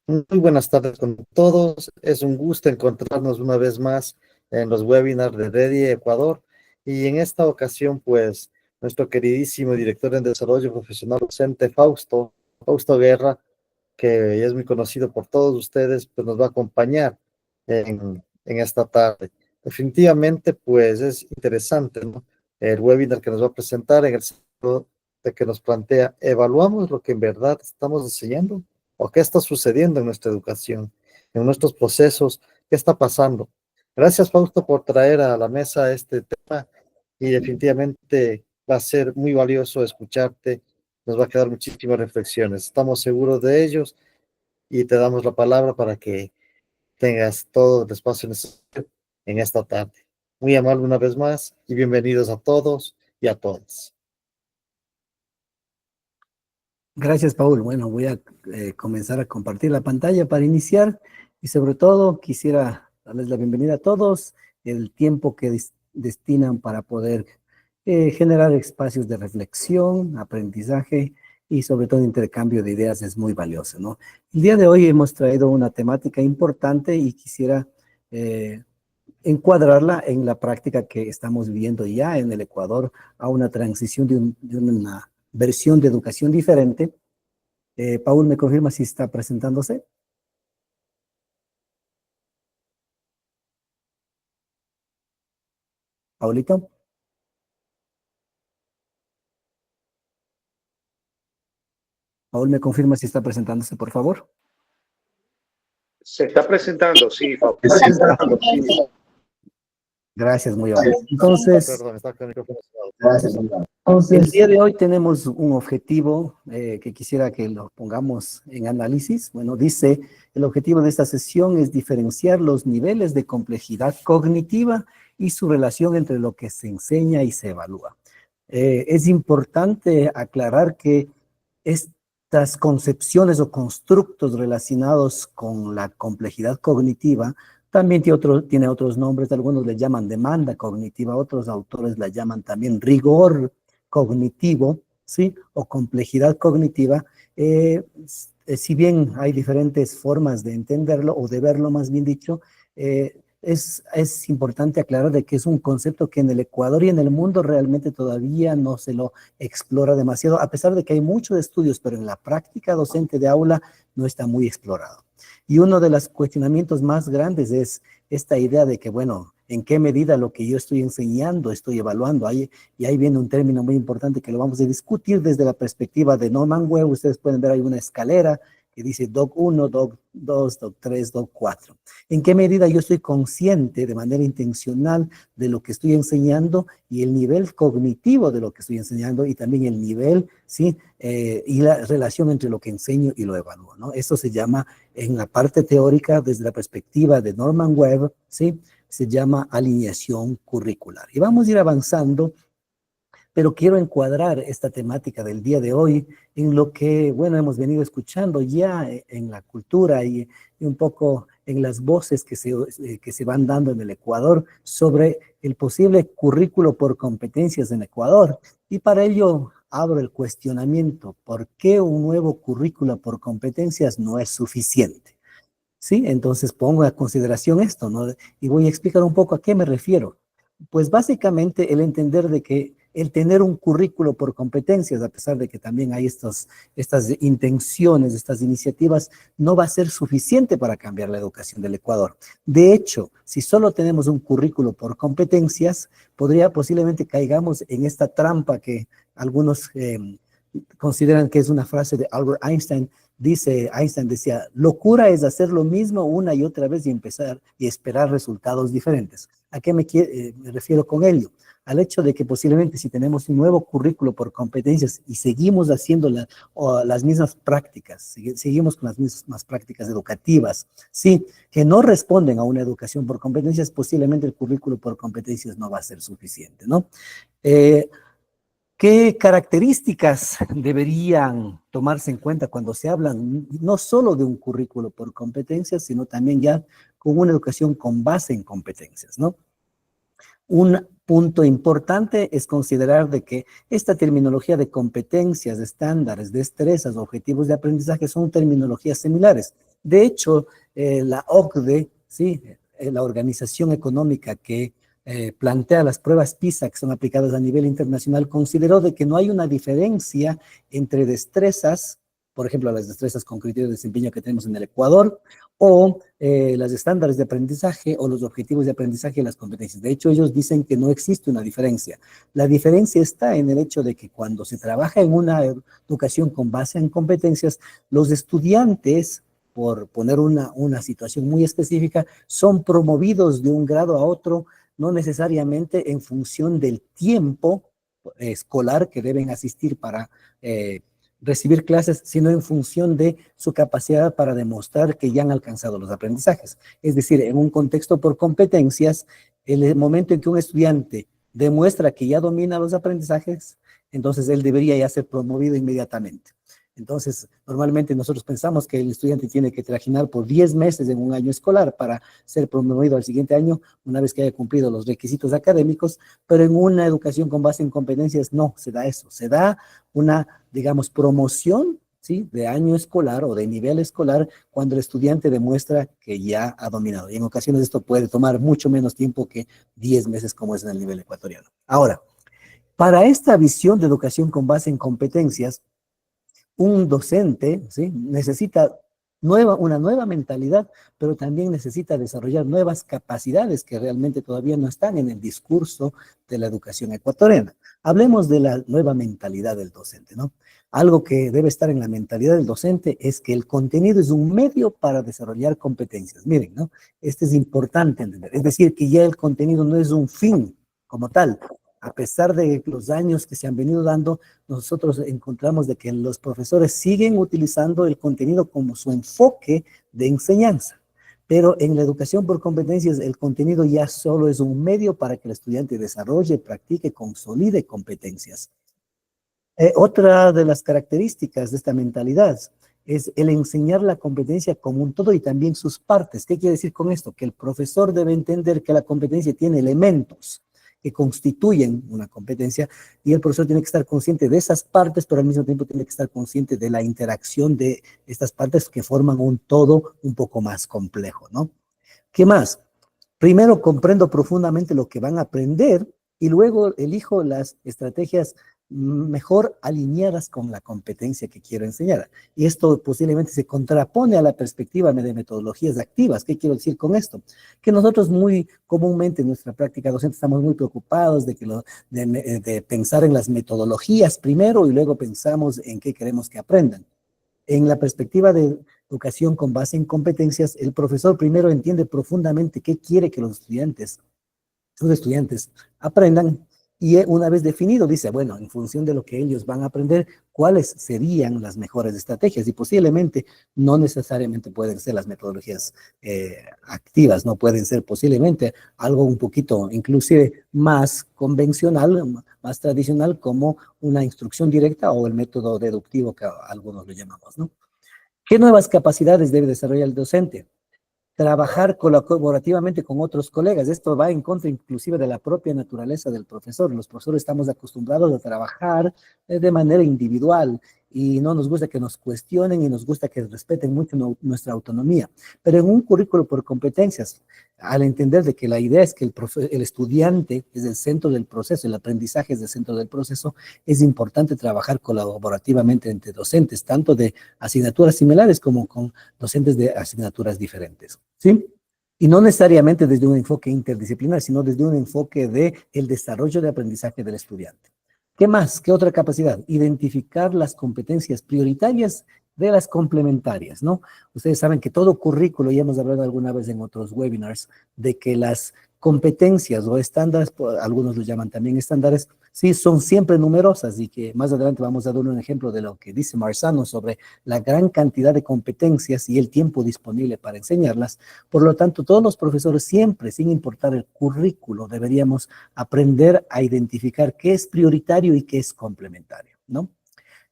Muy buenas tardes con todos. Es un gusto encontrarnos una vez más en los webinars de Ready Ecuador. Y en esta ocasión, pues, nuestro queridísimo director en desarrollo profesional docente Fausto Guerra, que es muy conocido por todos ustedes, pues nos va a acompañar en esta tarde. Definitivamente, pues es interesante, ¿no? El webinar que nos va a presentar en el sentido de que nos plantea, ¿evaluamos lo que en verdad estamos enseñando? ¿O qué está sucediendo en nuestra educación, en nuestros procesos? ¿Qué está pasando? Gracias, Fausto, por traer a la mesa este tema y definitivamente va a ser muy valioso escucharte. Nos va a quedar muchísimas reflexiones. Estamos seguros de ellos y te damos la palabra para que tengas todo el espacio necesario en esta tarde. Muy amable una vez más y bienvenidos a todos y a todas. Gracias, Paul. Bueno, voy a comenzar a compartir la pantalla para iniciar y sobre todo quisiera darles la bienvenida a todos, el tiempo que destinan para poder generar espacios de reflexión, aprendizaje y sobre todo intercambio de ideas es muy valioso, ¿no? El día de hoy hemos traído una temática importante y quisiera encuadrarla en la práctica que estamos viviendo ya en el Ecuador a una transición de una versión de educación diferente. Paul, ¿me confirma si está presentándose? Paulito. Paul, ¿me confirma si está presentándose, por favor? Se está presentando, sí, Gracias, muy amable. Entonces, Perdón, está con el micrófono gracias. El día de hoy tenemos un objetivo que quisiera que lo pongamos en análisis. Bueno, dice, el objetivo de esta sesión es diferenciar los niveles de complejidad cognitiva y su relación entre lo que se enseña y se evalúa. Es importante aclarar que estas concepciones o constructos relacionados con la complejidad cognitiva también tiene otros nombres, algunos le llaman demanda cognitiva, otros autores la llaman también rigor cognitivo, ¿sí? O complejidad cognitiva. Si bien hay diferentes formas de entenderlo o de verlo, más bien dicho, es importante aclarar de que es un concepto que en el Ecuador y en el mundo realmente todavía no se lo explora demasiado, a pesar de que hay muchos estudios, pero en la práctica docente de aula no está muy explorado. Y uno de los cuestionamientos más grandes es esta idea de que, bueno, ¿en qué medida lo que yo estoy enseñando, estoy evaluando? Y ahí viene un término muy importante que lo vamos a discutir desde la perspectiva de Norman Webb. Ustedes pueden ver ahí una escalera que dice DOC 1, DOC 2, DOC 3, DOC 4. ¿En qué medida yo estoy consciente de manera intencional de lo que estoy enseñando y el nivel cognitivo de lo que estoy enseñando y también el nivel, ¿sí? Y la relación entre lo que enseño y lo evalúo, ¿no? Eso se llama, en la parte teórica, desde la perspectiva de Norman Webb, ¿sí? Se llama alineación curricular. Y vamos a ir avanzando, pero quiero encuadrar esta temática del día de hoy en lo que, bueno, hemos venido escuchando ya en la cultura y un poco en las voces que se van dando en el Ecuador sobre el posible currículo por competencias en Ecuador. Y para ello abro el cuestionamiento, ¿por qué un nuevo currículo por competencias no es suficiente? ¿Sí? Entonces pongo a consideración esto, ¿no? Y voy a explicar un poco a qué me refiero. Pues básicamente el entender de que el tener un currículo por competencias, a pesar de que también hay estas intenciones, estas iniciativas, no va a ser suficiente para cambiar la educación del Ecuador. De hecho, si solo tenemos un currículo por competencias, posiblemente caigamos en esta trampa que algunos consideran que es una frase de Albert Einstein. Einstein decía, locura es hacer lo mismo una y otra vez y empezar y esperar resultados diferentes. ¿A qué me refiero con ello? Al hecho de que posiblemente si tenemos un nuevo currículo por competencias y seguimos haciendo las mismas prácticas, seguimos con las mismas prácticas educativas, sí, que no responden a una educación por competencias, posiblemente el currículo por competencias no va a ser suficiente, ¿no? ¿Qué características deberían tomarse en cuenta cuando se habla no solo de un currículo por competencias, sino también ya con una educación con base en competencias, ¿no? Un punto importante es considerar de que esta terminología de competencias, de estándares, destrezas, objetivos de aprendizaje son terminologías similares. De hecho, la OCDE, ¿sí? La Organización Económica que plantea las pruebas PISA que son aplicadas a nivel internacional, consideró de que no hay una diferencia entre destrezas, por ejemplo, las destrezas con criterio de desempeño que tenemos en el Ecuador, o los estándares de aprendizaje o los objetivos de aprendizaje y las competencias. De hecho, ellos dicen que no existe una diferencia. La diferencia está en el hecho de que cuando se trabaja en una educación con base en competencias, los estudiantes, por poner una situación muy específica, son promovidos de un grado a otro, no necesariamente en función del tiempo escolar que deben asistir para recibir clases, sino en función de su capacidad para demostrar que ya han alcanzado los aprendizajes. Es decir, en un contexto por competencias, el momento en que un estudiante demuestra que ya domina los aprendizajes, entonces él debería ya ser promovido inmediatamente. Entonces, normalmente nosotros pensamos que el estudiante tiene que trajinar por 10 meses en un año escolar para ser promovido al siguiente año, una vez que haya cumplido los requisitos académicos, pero en una educación con base en competencias no se da eso. Se da una, digamos, promoción, ¿sí?, de año escolar o de nivel escolar cuando el estudiante demuestra que ya ha dominado. Y en ocasiones esto puede tomar mucho menos tiempo que 10 meses como es en el nivel ecuatoriano. Ahora, para esta visión de educación con base en competencias, un docente, ¿sí?, necesita una nueva mentalidad, pero también necesita desarrollar nuevas capacidades que realmente todavía no están en el discurso de la educación ecuatoriana. Hablemos de la nueva mentalidad del docente, ¿no? Algo que debe estar en la mentalidad del docente es que el contenido es un medio para desarrollar competencias. Miren, ¿no? Este es importante entender. Es decir, que ya el contenido no es un fin como tal. A pesar de los años que se han venido dando, nosotros encontramos de que los profesores siguen utilizando el contenido como su enfoque de enseñanza. Pero en la educación por competencias, el contenido ya solo es un medio para que el estudiante desarrolle, practique, consolide competencias. Otra de las características de esta mentalidad es el enseñar la competencia como un todo y también sus partes. ¿Qué quiere decir con esto? Que el profesor debe entender que la competencia tiene elementos que constituyen una competencia y el profesor tiene que estar consciente de esas partes, pero al mismo tiempo tiene que estar consciente de la interacción de estas partes que forman un todo un poco más complejo, ¿no? ¿Qué más? Primero comprendo profundamente lo que van a aprender y luego elijo las estrategias mejor alineadas con la competencia que quiero enseñar. Y esto posiblemente se contrapone a la perspectiva de metodologías activas. ¿Qué quiero decir con esto? Que nosotros muy comúnmente en nuestra práctica docente estamos muy preocupados de pensar en las metodologías primero y luego pensamos en qué queremos que aprendan. En la perspectiva de educación con base en competencias, el profesor primero entiende profundamente qué quiere que sus estudiantes aprendan y una vez definido dice, bueno, en función de lo que ellos van a aprender, cuáles serían las mejores estrategias y posiblemente no necesariamente pueden ser las metodologías activas, no pueden ser posiblemente algo un poquito inclusive más convencional, más tradicional como una instrucción directa o el método deductivo que algunos lo llamamos, ¿no? ¿Qué nuevas capacidades debe desarrollar el docente? Trabajar colaborativamente con otros colegas. Esto va en contra inclusive de la propia naturaleza del profesor. Los profesores estamos acostumbrados a trabajar de manera individual y no nos gusta que nos cuestionen y nos gusta que respeten mucho nuestra autonomía. Pero en un currículo por competencias, al entender de que la idea es que el estudiante es el centro del proceso, el aprendizaje es el centro del proceso, es importante trabajar colaborativamente entre docentes, tanto de asignaturas similares como con docentes de asignaturas diferentes, ¿sí? Y no necesariamente desde un enfoque interdisciplinar, sino desde un enfoque de el desarrollo de aprendizaje del estudiante. ¿Qué más? ¿Qué otra capacidad? Identificar las competencias prioritarias de las complementarias, ¿no? Ustedes saben que todo currículo, ya hemos hablado alguna vez en otros webinars, de que las competencias o estándares, algunos los llaman también estándares, sí, son siempre numerosas y que más adelante vamos a dar un ejemplo de lo que dice Marzano sobre la gran cantidad de competencias y el tiempo disponible para enseñarlas. Por lo tanto, todos los profesores siempre, sin importar el currículo, deberíamos aprender a identificar qué es prioritario y qué es complementario, ¿no?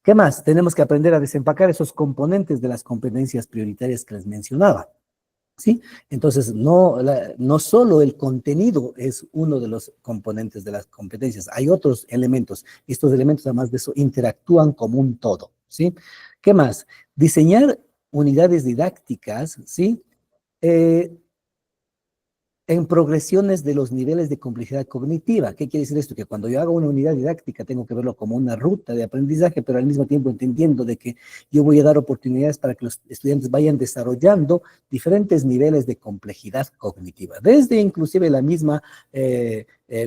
¿Qué más? Tenemos que aprender a desempacar esos componentes de las competencias prioritarias que les mencionaba, ¿sí? Entonces, no solo el contenido es uno de los componentes de las competencias, hay otros elementos. Estos elementos, además de eso, interactúan como un todo, ¿sí? ¿Qué más? Diseñar unidades didácticas, ¿sí? En progresiones de los niveles de complejidad cognitiva. ¿Qué quiere decir esto? Que cuando yo hago una unidad didáctica tengo que verlo como una ruta de aprendizaje, pero al mismo tiempo entendiendo de que yo voy a dar oportunidades para que los estudiantes vayan desarrollando diferentes niveles de complejidad cognitiva, desde inclusive la misma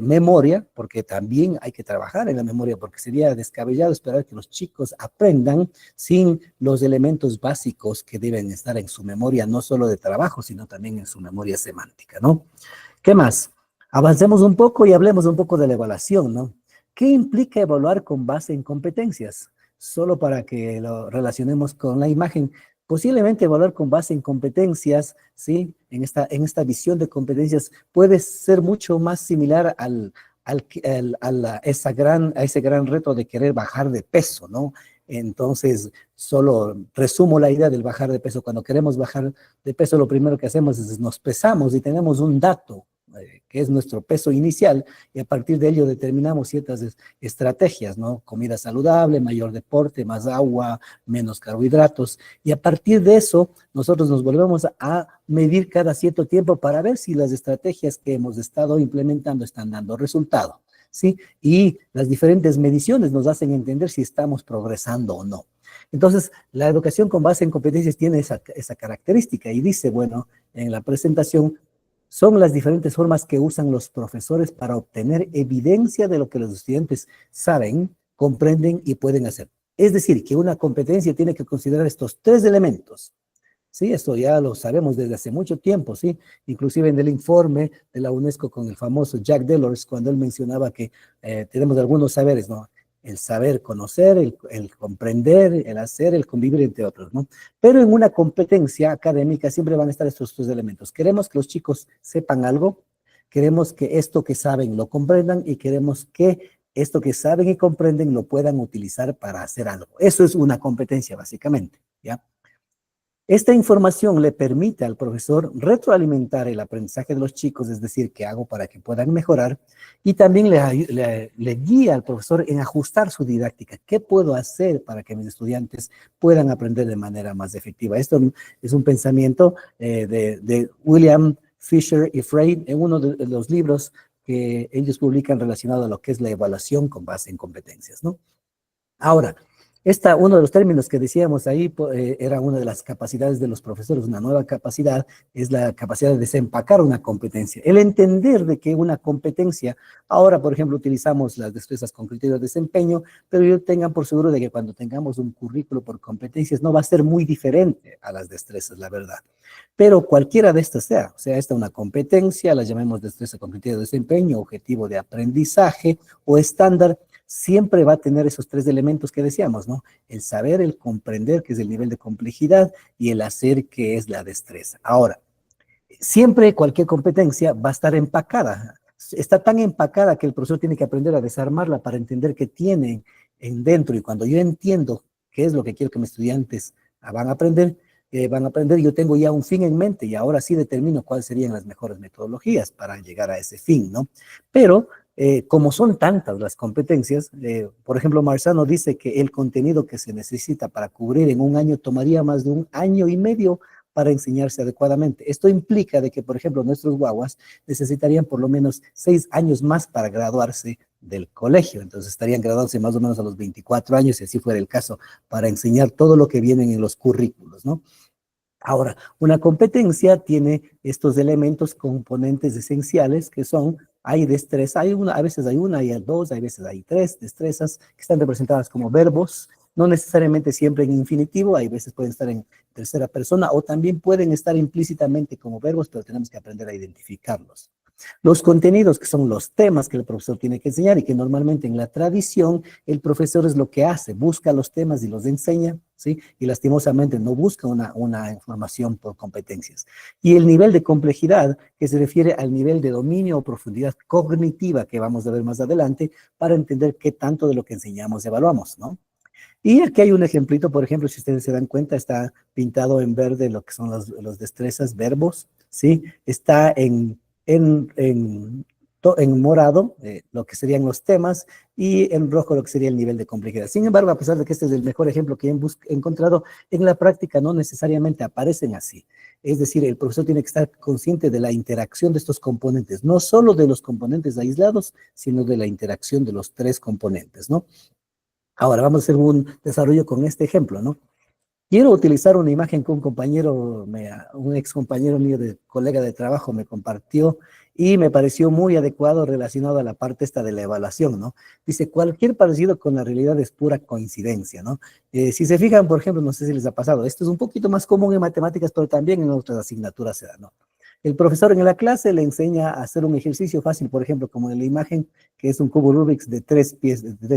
memoria, porque también hay que trabajar en la memoria, porque sería descabellado esperar que los chicos aprendan sin los elementos básicos que deben estar en su memoria, no solo de trabajo, sino también en su memoria semántica, ¿no? ¿Qué más? Avancemos un poco y hablemos un poco de la evaluación, ¿no? ¿Qué implica evaluar con base en competencias? Solo para que lo relacionemos con la imagen. Posiblemente evaluar con base en competencias, ¿sí? En esta visión de competencias puede ser mucho más similar a ese gran reto de querer bajar de peso, ¿no? Entonces, solo resumo la idea del bajar de peso. Cuando queremos bajar de peso, lo primero que hacemos es nos pesamos y tenemos un dato, que es nuestro peso inicial, y a partir de ello determinamos ciertas estrategias, ¿no? Comida saludable, mayor deporte, más agua, menos carbohidratos, y a partir de eso nosotros nos volvemos a medir cada cierto tiempo para ver si las estrategias que hemos estado implementando están dando resultado, ¿sí? Y las diferentes mediciones nos hacen entender si estamos progresando o no. Entonces, la educación con base en competencias tiene esa característica y dice, bueno, en la presentación, son las diferentes formas que usan los profesores para obtener evidencia de lo que los estudiantes saben, comprenden y pueden hacer. Es decir, que una competencia tiene que considerar estos tres elementos. Sí, esto ya lo sabemos desde hace mucho tiempo, ¿sí? Inclusive en el informe de la UNESCO con el famoso Jack Delors, cuando él mencionaba que tenemos algunos saberes, ¿no? El saber conocer, el comprender, el hacer, el convivir, entre otros, ¿no? Pero en una competencia académica siempre van a estar estos tres elementos. Queremos que los chicos sepan algo, queremos que esto que saben lo comprendan y queremos que esto que saben y comprenden lo puedan utilizar para hacer algo. Eso es una competencia, básicamente, ¿ya? Esta información le permite al profesor retroalimentar el aprendizaje de los chicos, es decir, qué hago para que puedan mejorar, y también le guía al profesor en ajustar su didáctica. ¿Qué puedo hacer para que mis estudiantes puedan aprender de manera más efectiva? Esto es un pensamiento de William Fisher y Frey en uno de los libros que ellos publican relacionado a lo que es la evaluación con base en competencias, ¿no? Ahora, uno de los términos que decíamos ahí era una de las capacidades de los profesores, una nueva capacidad, es la capacidad de desempacar una competencia. El entender de que una competencia, ahora por ejemplo utilizamos las destrezas con criterio de desempeño, pero tengan por seguro de que cuando tengamos un currículo por competencias no va a ser muy diferente a las destrezas, la verdad. Pero cualquiera de estas sea esta una competencia, la llamemos destreza con criterio de desempeño, objetivo de aprendizaje o estándar, siempre va a tener esos tres elementos que decíamos, ¿no? El saber, el comprender, que es el nivel de complejidad, y el hacer, que es la destreza. Ahora, siempre cualquier competencia va a estar empacada. Está tan empacada que el profesor tiene que aprender a desarmarla para entender qué tiene en dentro. Y cuando yo entiendo qué es lo que quiero que mis estudiantes van a aprender, yo tengo ya un fin en mente y ahora sí determino cuáles serían las mejores metodologías para llegar a ese fin, ¿no? Pero como son tantas las competencias, por ejemplo, Marzano dice que el contenido que se necesita para cubrir en un año tomaría más de 1 año y medio para enseñarse adecuadamente. Esto implica de que, por ejemplo, nuestros guaguas necesitarían por lo menos 6 años más para graduarse del colegio. Entonces estarían graduándose más o menos a los 24 años, si así fuera el caso, para enseñar todo lo que vienen en los currículos, ¿no? Ahora, una competencia tiene estos elementos componentes esenciales que son, hay destreza, a veces hay una, hay dos, hay veces hay tres destrezas que están representadas como verbos, no necesariamente siempre en infinitivo, hay veces pueden estar en tercera persona o también pueden estar implícitamente como verbos, pero tenemos que aprender a identificarlos. Los contenidos, que son los temas que el profesor tiene que enseñar y que normalmente en la tradición el profesor es lo que hace, busca los temas y los enseña, ¿sí? Y lastimosamente no busca una información por competencias. Y el nivel de complejidad, que se refiere al nivel de dominio o profundidad cognitiva que vamos a ver más adelante para entender qué tanto de lo que enseñamos evaluamos, ¿no? Y aquí hay un ejemplito, por ejemplo, si ustedes se dan cuenta, está pintado en verde lo que son los destrezas, verbos, ¿sí? Está en en morado lo que serían los temas y en rojo lo que sería el nivel de complejidad. Sin embargo, a pesar de que este es el mejor ejemplo que he encontrado, en la práctica no necesariamente aparecen así. Es decir, el profesor tiene que estar consciente de la interacción de estos componentes, no solo de los componentes aislados, sino de la interacción de los tres componentes, ¿no? Ahora vamos a hacer un desarrollo con este ejemplo, ¿no? Quiero utilizar una imagen que un compañero, un ex compañero mío, colega de trabajo, me compartió y me pareció muy adecuado relacionado a la parte esta de la evaluación, ¿no? Dice, cualquier parecido con la realidad es pura coincidencia, ¿no? Si se fijan, por ejemplo, no sé si les ha pasado, esto es un poquito más común en matemáticas, pero también en otras asignaturas se da, ¿no? El profesor en la clase le enseña a hacer un ejercicio fácil, por ejemplo, como en la imagen, que es un cubo Rubik's de tres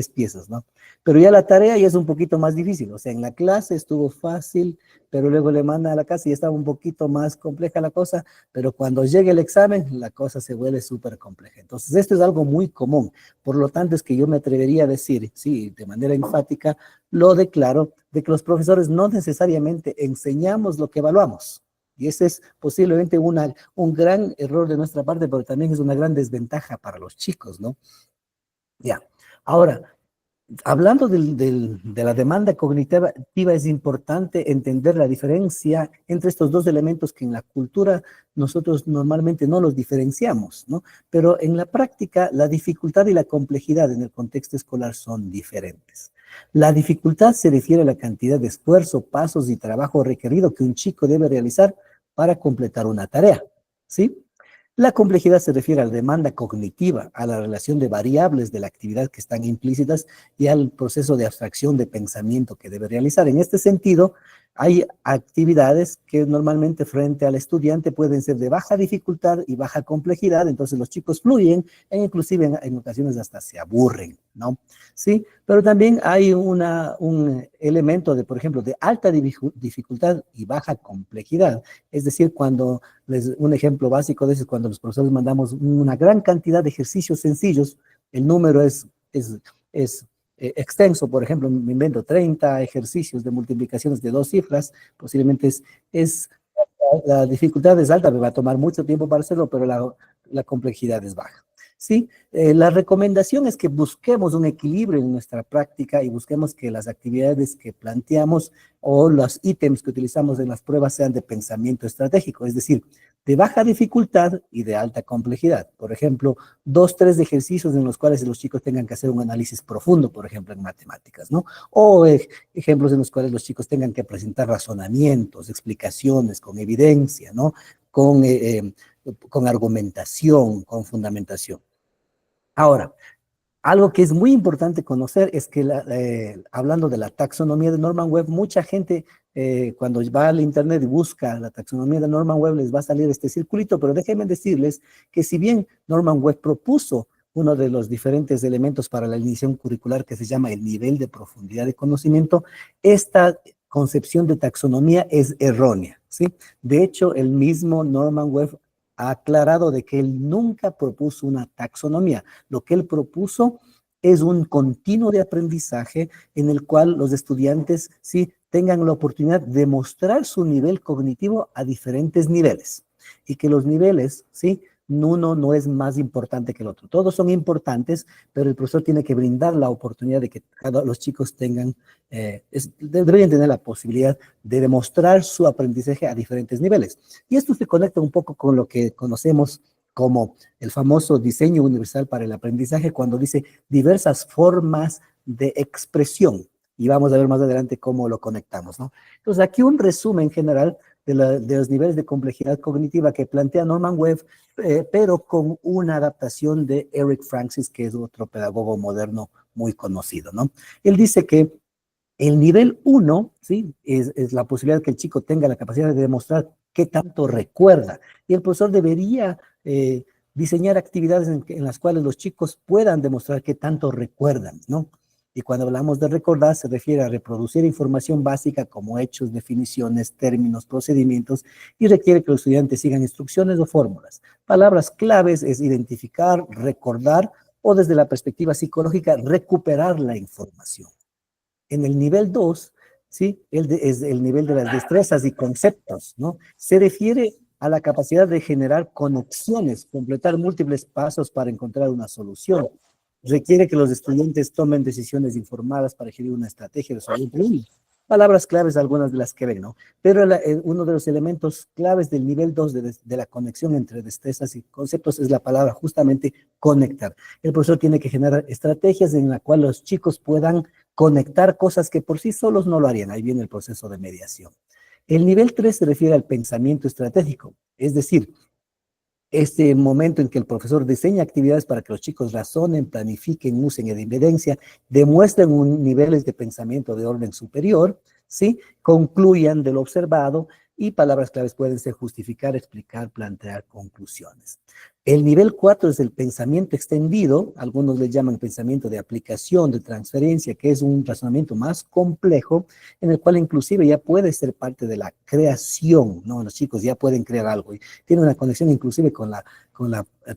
piezas, ¿no? Pero ya la tarea ya es un poquito más difícil, o sea, en la clase estuvo fácil, pero luego le manda a la casa y estaba un poquito más compleja la cosa, pero cuando llegue el examen, la cosa se vuelve súper compleja. Entonces, esto es algo muy común, por lo tanto es que yo me atrevería a decir, sí, de manera enfática, lo declaro, de que los profesores no necesariamente enseñamos lo que evaluamos. Y ese es posiblemente un gran error de nuestra parte, pero también es una gran desventaja para los chicos, ¿no? Ya. Ahora, hablando de la demanda cognitiva, es importante entender la diferencia entre estos dos elementos que en la cultura nosotros normalmente no los diferenciamos, ¿no? Pero en la práctica, la dificultad y la complejidad en el contexto escolar son diferentes. La dificultad se refiere a la cantidad de esfuerzo, pasos y trabajo requerido que un chico debe realizar para completar una tarea, ¿sí? La complejidad se refiere a la demanda cognitiva, a la relación de variables de la actividad que están implícitas y al proceso de abstracción de pensamiento que debe realizar. En este sentido, hay actividades que normalmente frente al estudiante pueden ser de baja dificultad y baja complejidad, entonces los chicos fluyen e inclusive en ocasiones hasta se aburren, ¿no? Sí, pero también hay un elemento de, por ejemplo, de alta dificultad y baja complejidad. Es decir, cuando un ejemplo básico de eso es cuando los profesores mandamos una gran cantidad de ejercicios sencillos, el número es extenso, por ejemplo, me invento 30 ejercicios de multiplicaciones de dos cifras, posiblemente la dificultad es alta, me va a tomar mucho tiempo para hacerlo, pero la complejidad es baja. ¿Sí? La recomendación es que busquemos un equilibrio en nuestra práctica y busquemos que las actividades que planteamos o los ítems que utilizamos en las pruebas sean de pensamiento estratégico, es decir, de baja dificultad y de alta complejidad. Por ejemplo, 2, 3 ejercicios en los cuales los chicos tengan que hacer un análisis profundo, por ejemplo, en matemáticas, ¿no? O ejemplos en los cuales los chicos tengan que presentar razonamientos, explicaciones con evidencia, ¿no? Con argumentación, con fundamentación. Ahora, algo que es muy importante conocer es que hablando de la taxonomía de Norman Webb, mucha gente cuando va al internet y busca la taxonomía de Norman Webb les va a salir este circulito, pero déjenme decirles que si bien Norman Webb propuso uno de los diferentes elementos para la iniciación curricular que se llama el nivel de profundidad de conocimiento, esta concepción de taxonomía es errónea, ¿sí? De hecho, el mismo Norman Webb ha aclarado de que él nunca propuso una taxonomía. Lo que él propuso es un continuo de aprendizaje en el cual los estudiantes sí tengan la oportunidad de mostrar su nivel cognitivo a diferentes niveles y que los niveles, sí, uno no es más importante que el otro. Todos son importantes, pero el profesor tiene que brindar la oportunidad de que los chicos tengan, deberían tener la posibilidad de demostrar su aprendizaje a diferentes niveles. Y esto se conecta un poco con lo que conocemos como el famoso diseño universal para el aprendizaje, cuando dice diversas formas de expresión. Y vamos a ver más adelante cómo lo conectamos, ¿no? Entonces, aquí un resumen general de los niveles de complejidad cognitiva que plantea Norman Webb, pero con una adaptación de Eric Francis, que es otro pedagogo moderno muy conocido, ¿no? Él dice que el nivel 1, ¿sí? Es la posibilidad que el chico tenga la capacidad de demostrar qué tanto recuerda. Y el profesor debería diseñar actividades en las cuales los chicos puedan demostrar qué tanto recuerdan, ¿no? Y cuando hablamos de recordar, se refiere a reproducir información básica como hechos, definiciones, términos, procedimientos, y requiere que los estudiantes sigan instrucciones o fórmulas. Palabras claves es identificar, recordar, o desde la perspectiva psicológica, recuperar la información. En el nivel 2, ¿sí? Es el nivel de las destrezas y conceptos, ¿no? Se refiere a la capacidad de generar conexiones, completar múltiples pasos para encontrar una solución. Requiere que los estudiantes tomen decisiones informadas para elegir una estrategia de resolver un problema. Palabras claves, algunas de las que ven, ¿no? Pero uno de los elementos claves del nivel 2 de la conexión entre destrezas y conceptos es la palabra justamente conectar. El profesor tiene que generar estrategias en las cuales los chicos puedan conectar cosas que por sí solos no lo harían. Ahí viene el proceso de mediación. El nivel 3 se refiere al pensamiento estratégico, es decir, este momento en que el profesor diseña actividades para que los chicos razonen, planifiquen, usen evidencia, demuestren niveles de pensamiento de orden superior, ¿sí? Concluyan de lo observado y palabras claves pueden ser justificar, explicar, plantear conclusiones. El nivel 4 es el pensamiento extendido, algunos le llaman pensamiento de aplicación, de transferencia, que es un razonamiento más complejo, en el cual inclusive ya puede ser parte de la creación, ¿no? Los chicos ya pueden crear algo y tiene una conexión inclusive con la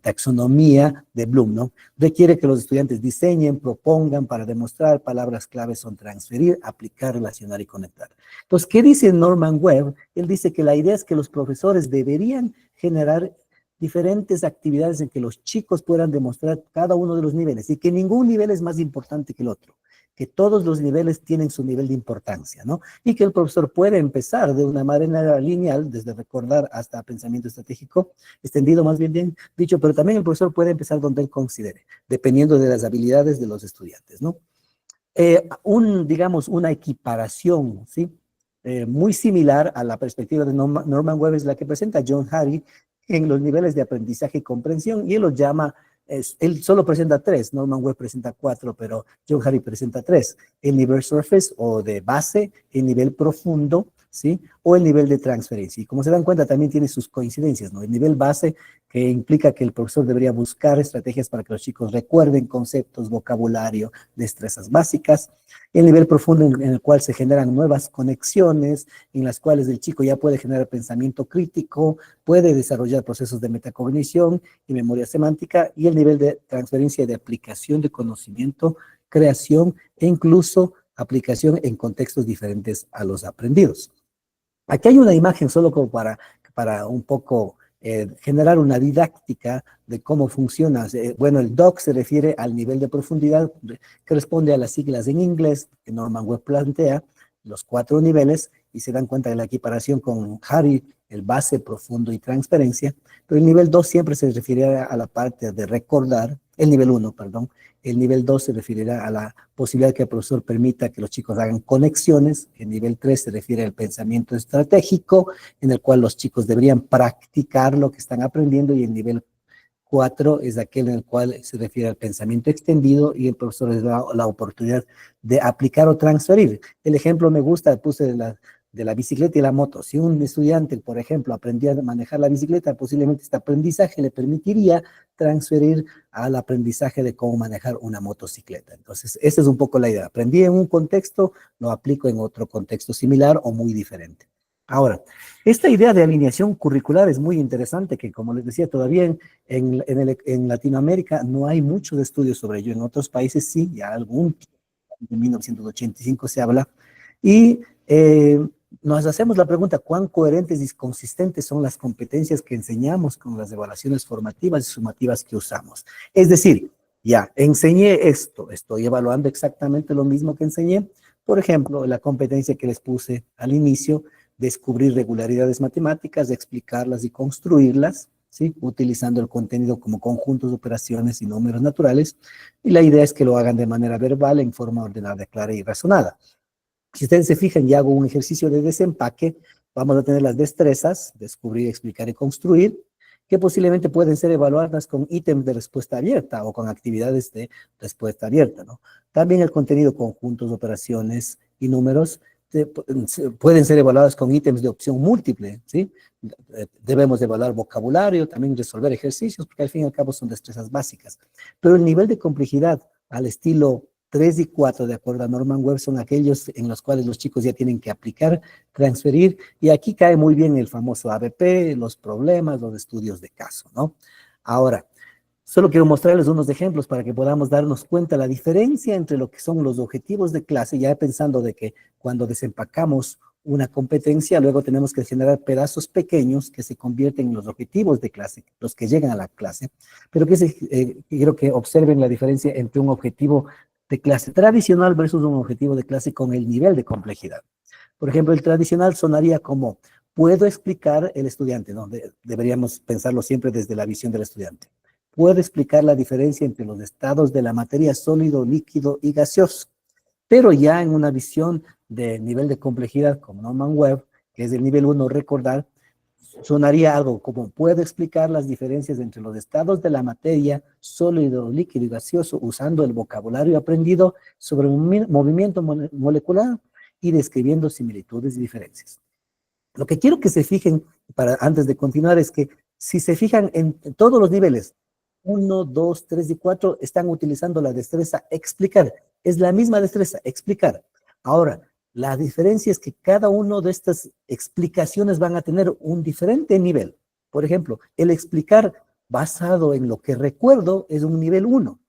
taxonomía de Bloom, ¿no? Requiere que los estudiantes diseñen, propongan para demostrar, palabras claves son transferir, aplicar, relacionar y conectar. Entonces, ¿qué dice Norman Webb? Él dice que la idea es que los profesores deberían generar diferentes actividades en que los chicos puedan demostrar cada uno de los niveles y que ningún nivel es más importante que el otro, que todos los niveles tienen su nivel de importancia, ¿no? Y que el profesor puede empezar de una manera lineal, desde recordar hasta pensamiento estratégico, extendido más bien dicho, pero también el profesor puede empezar donde él considere, dependiendo de las habilidades de los estudiantes, ¿no? Digamos, una equiparación, ¿sí? Muy similar a la perspectiva de Norman Webb es la que presenta John Hattie en los niveles de aprendizaje y comprensión, y él los llama, él solo presenta 3, Norman Webb presenta 4, pero John Hattie presenta 3, el nivel surface o de base, el nivel profundo, ¿sí? O el nivel de transferencia. Y como se dan cuenta, también tiene sus coincidencias, ¿no? El nivel base, que implica que el profesor debería buscar estrategias para que los chicos recuerden conceptos, vocabulario, destrezas básicas. El nivel profundo en el cual se generan nuevas conexiones, en las cuales el chico ya puede generar pensamiento crítico, puede desarrollar procesos de metacognición y memoria semántica, y el nivel de transferencia y de aplicación de conocimiento, creación e incluso aplicación en contextos diferentes a los aprendidos. Aquí hay una imagen solo como para un poco generar una didáctica de cómo funciona. Bueno, el DOC se refiere al nivel de profundidad que responde a las siglas en inglés que Norman Webb plantea, los 4 niveles, y se dan cuenta de la equiparación con Hattie, el base, profundo y transferencia, pero el nivel 2 siempre se referirá a la parte de recordar, el nivel 1, perdón, el nivel 2 se referirá a la posibilidad que el profesor permita que los chicos hagan conexiones, el nivel 3 se refiere al pensamiento estratégico, en el cual los chicos deberían practicar lo que están aprendiendo, y el nivel 4 es aquel en el cual se refiere al pensamiento extendido y el profesor les da la oportunidad de aplicar o transferir. El ejemplo me gusta, puse de la bicicleta y la moto. Si un estudiante, por ejemplo, aprendió a manejar la bicicleta, posiblemente este aprendizaje le permitiría transferir al aprendizaje de cómo manejar una motocicleta. Entonces, esa es un poco la idea. Aprendí en un contexto, lo aplico en otro contexto similar o muy diferente. Ahora, esta idea de alineación curricular es muy interesante, que como les decía, todavía en Latinoamérica no hay muchos estudios sobre ello. En otros países sí, ya algún en 1985 se habla. Y nos hacemos la pregunta, ¿cuán coherentes y consistentes son las competencias que enseñamos con las evaluaciones formativas y sumativas que usamos? Es decir, ya enseñé esto, estoy evaluando exactamente lo mismo que enseñé. Por ejemplo, la competencia que les puse al inicio, descubrir regularidades matemáticas, explicarlas y construirlas, ¿sí? Utilizando el contenido como conjuntos de operaciones y números naturales. Y la idea es que lo hagan de manera verbal, en forma ordenada, clara y razonada. Si ustedes se fijan y hago un ejercicio de desempaque, vamos a tener las destrezas, descubrir, explicar y construir, que posiblemente pueden ser evaluadas con ítems de respuesta abierta o con actividades de respuesta abierta, ¿no? También el contenido, conjuntos, operaciones y números, pueden ser evaluadas con ítems de opción múltiple, ¿sí? Debemos evaluar vocabulario, también resolver ejercicios, porque al fin y al cabo son destrezas básicas. Pero el nivel de complejidad al estilo 3 y 4, de acuerdo a Norman Webb, son aquellos en los cuales los chicos ya tienen que aplicar, transferir, y aquí cae muy bien el famoso ABP, los problemas, los estudios de caso, ¿no? Ahora, solo quiero mostrarles unos ejemplos para que podamos darnos cuenta la diferencia entre lo que son los objetivos de clase, ya pensando de que cuando desempacamos una competencia, luego tenemos que generar pedazos pequeños que se convierten en los objetivos de clase, los que llegan a la clase, pero quiero que observen la diferencia entre un objetivo de clase tradicional versus un objetivo de clase con el nivel de complejidad. Por ejemplo, el tradicional sonaría como, puedo explicar el estudiante, ¿no? Deberíamos pensarlo siempre desde la visión del estudiante. Puedo explicar la diferencia entre los estados de la materia sólido, líquido y gaseoso, pero ya en una visión de nivel de complejidad como Norman Webb, que es el nivel 1, recordar, sonaría algo como, puedo explicar las diferencias entre los estados de la materia sólido, líquido y gaseoso usando el vocabulario aprendido sobre un movimiento molecular y describiendo similitudes y diferencias. Lo que quiero que se fijen, antes de continuar, es que si se fijan en todos los niveles, 1, 2, 3 y 4, están utilizando la destreza explicar. Es la misma destreza, explicar. Ahora, la diferencia es que cada una de estas explicaciones van a tener un diferente nivel. Por ejemplo, el explicar basado en lo que recuerdo es un nivel 1.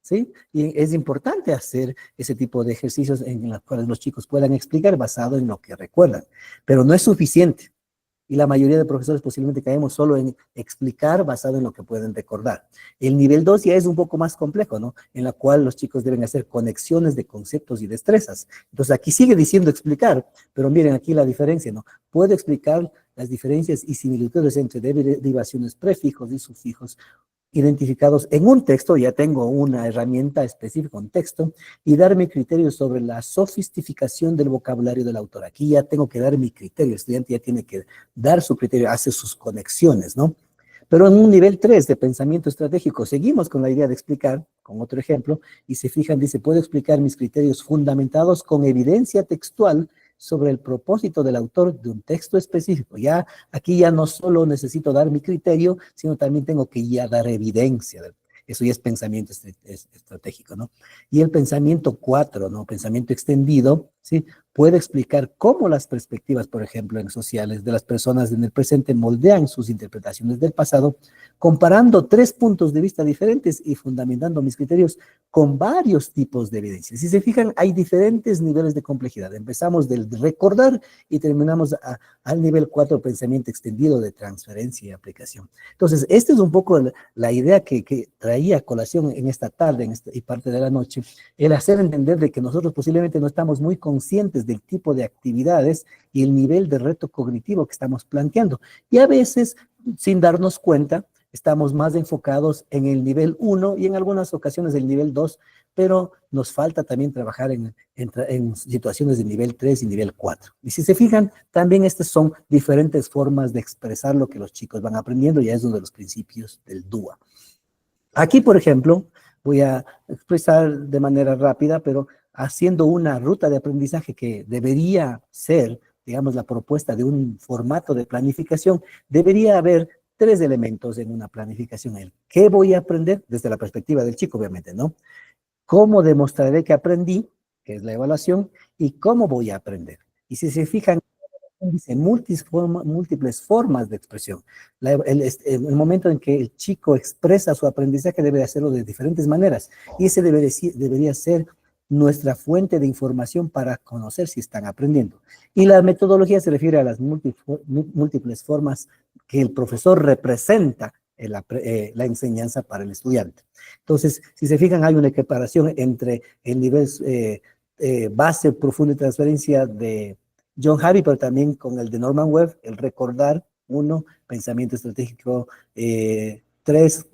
¿Sí? Y es importante hacer ese tipo de ejercicios en los cuales los chicos puedan explicar basado en lo que recuerdan, pero no es suficiente. Y la mayoría de profesores posiblemente caemos solo en explicar basado en lo que pueden recordar. El nivel 2 ya es un poco más complejo, ¿no? En la cual los chicos deben hacer conexiones de conceptos y destrezas. Entonces aquí sigue diciendo explicar, pero miren aquí la diferencia, ¿no? Puedo explicar las diferencias y similitudes entre derivaciones, prefijos y sufijos, identificados en un texto, ya tengo una herramienta específica, un texto, y dar mi criterio sobre la sofisticación del vocabulario del autor. Aquí ya tengo que dar mi criterio, el estudiante ya tiene que dar su criterio, hace sus conexiones, ¿no? Pero en un nivel 3 de pensamiento estratégico, seguimos con la idea de explicar, con otro ejemplo, y se fijan, dice, puedo explicar mis criterios fundamentados con evidencia textual sobre el propósito del autor de un texto específico. Ya, aquí ya no solo necesito dar mi criterio, sino también tengo que ya dar evidencia. Eso ya es pensamiento estratégico, ¿no? Y el pensamiento 4, ¿no? Pensamiento extendido, ¿sí? Puede explicar cómo las perspectivas, por ejemplo, en sociales de las personas en el presente moldean sus interpretaciones del pasado, comparando 3 puntos de vista diferentes y fundamentando mis criterios con varios tipos de evidencia. Si se fijan, hay diferentes niveles de complejidad. Empezamos del recordar y terminamos al nivel 4, pensamiento extendido de transferencia y aplicación. Entonces, esta es un poco la idea que traía a colación en esta tarde y parte de la noche, el hacer entender de que nosotros posiblemente no estamos muy conscientes del tipo de actividades y el nivel de reto cognitivo que estamos planteando. Y a veces, sin darnos cuenta, estamos más enfocados en el nivel 1 y en algunas ocasiones el nivel 2, pero nos falta también trabajar en situaciones de nivel 3 y nivel 4. Y si se fijan, también estas son diferentes formas de expresar lo que los chicos van aprendiendo, ya es uno de los principios del DUA. Aquí, por ejemplo, voy a expresar de manera rápida, pero haciendo una ruta de aprendizaje que debería ser, digamos, la propuesta de un formato de planificación, debería haber 3 elementos en una planificación. El qué voy a aprender, desde la perspectiva del chico, obviamente, ¿no? Cómo demostraré que aprendí, que es la evaluación, y cómo voy a aprender. Y si se fijan, dice múltiples formas de expresión. El momento en que el chico expresa su aprendizaje debe hacerlo de diferentes maneras. Y ese debería ser nuestra fuente de información para conocer si están aprendiendo. Y la metodología se refiere a las múltiples formas que el profesor representa la enseñanza para el estudiante. Entonces, si se fijan, hay una equiparación entre el nivel base, profunda y transferencia de John Harry, pero también con el de Norman Webb, el recordar, 1, pensamiento estratégico, 3,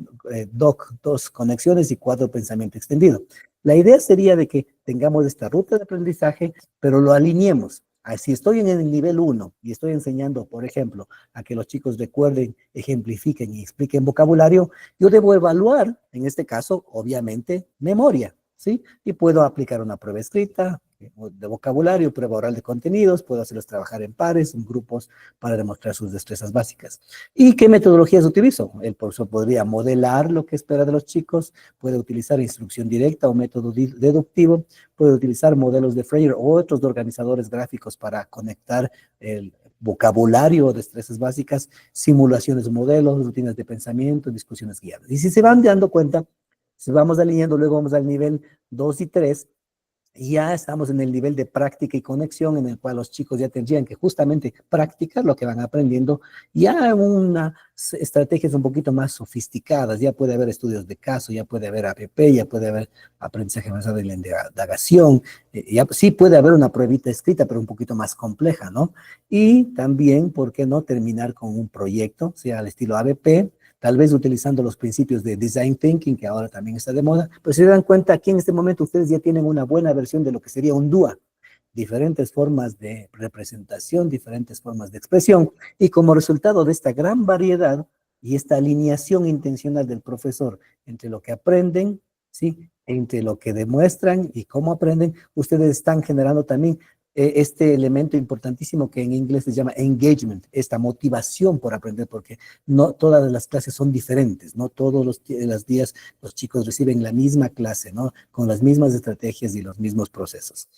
DOC, 2, conexiones, y 4, pensamiento extendido. La idea sería de que tengamos esta ruta de aprendizaje, pero lo alineemos. Si estoy en el nivel 1 y estoy enseñando, por ejemplo, a que los chicos recuerden, ejemplifiquen y expliquen vocabulario, yo debo evaluar, en este caso, obviamente, memoria, ¿sí? Y puedo aplicar una prueba escrita de vocabulario, prueba oral de contenidos, puedo hacerlos trabajar en pares, en grupos, para demostrar sus destrezas básicas. ¿Y qué metodologías utilizo? El profesor podría modelar lo que espera de los chicos, puede utilizar instrucción directa o método deductivo, puede utilizar modelos de Freire o otros de organizadores gráficos para conectar el vocabulario o destrezas básicas, simulaciones de modelos, rutinas de pensamiento, discusiones guiadas. Y si se van dando cuenta, si vamos alineando, luego vamos al nivel 2 y 3, ya estamos en el nivel de práctica y conexión en el cual los chicos ya tendrían que justamente practicar lo que van aprendiendo, ya unas estrategias un poquito más sofisticadas, ya puede haber estudios de caso, ya puede haber APP, ya puede haber aprendizaje avanzado de la indagación, ya sí puede haber una pruebita escrita, pero un poquito más compleja, ¿no? Y también, ¿por qué no terminar con un proyecto, sea al estilo ABP, tal vez utilizando los principios de Design Thinking, que ahora también está de moda, pero si se dan cuenta, aquí en este momento ustedes ya tienen una buena versión de lo que sería un DUA, diferentes formas de representación, diferentes formas de expresión, y como resultado de esta gran variedad y esta alineación intencional del profesor entre lo que aprenden, ¿sí? Entre lo que demuestran y cómo aprenden, ustedes están generando también este elemento importantísimo que en inglés se llama engagement, esta motivación por aprender, porque no todas las clases son diferentes, no todos los días los chicos reciben la misma clase, ¿no? Con las mismas estrategias y los mismos procesos.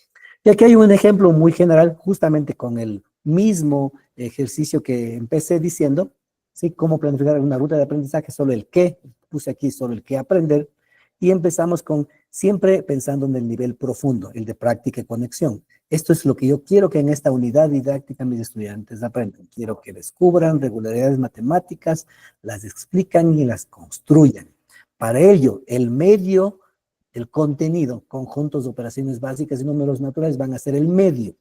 Y aquí hay un ejemplo muy general, justamente con el mismo ejercicio que empecé diciendo, ¿sí? Cómo planificar una ruta de aprendizaje, solo el qué, puse aquí solo el qué aprender, y empezamos con siempre pensando en el nivel profundo, el de práctica y conexión. Esto es lo que yo quiero que en esta unidad didáctica mis estudiantes aprendan. Quiero que descubran regularidades matemáticas, las explican y las construyan. Para ello, el medio, el contenido, conjuntos de operaciones básicas y números naturales van a ser el medio.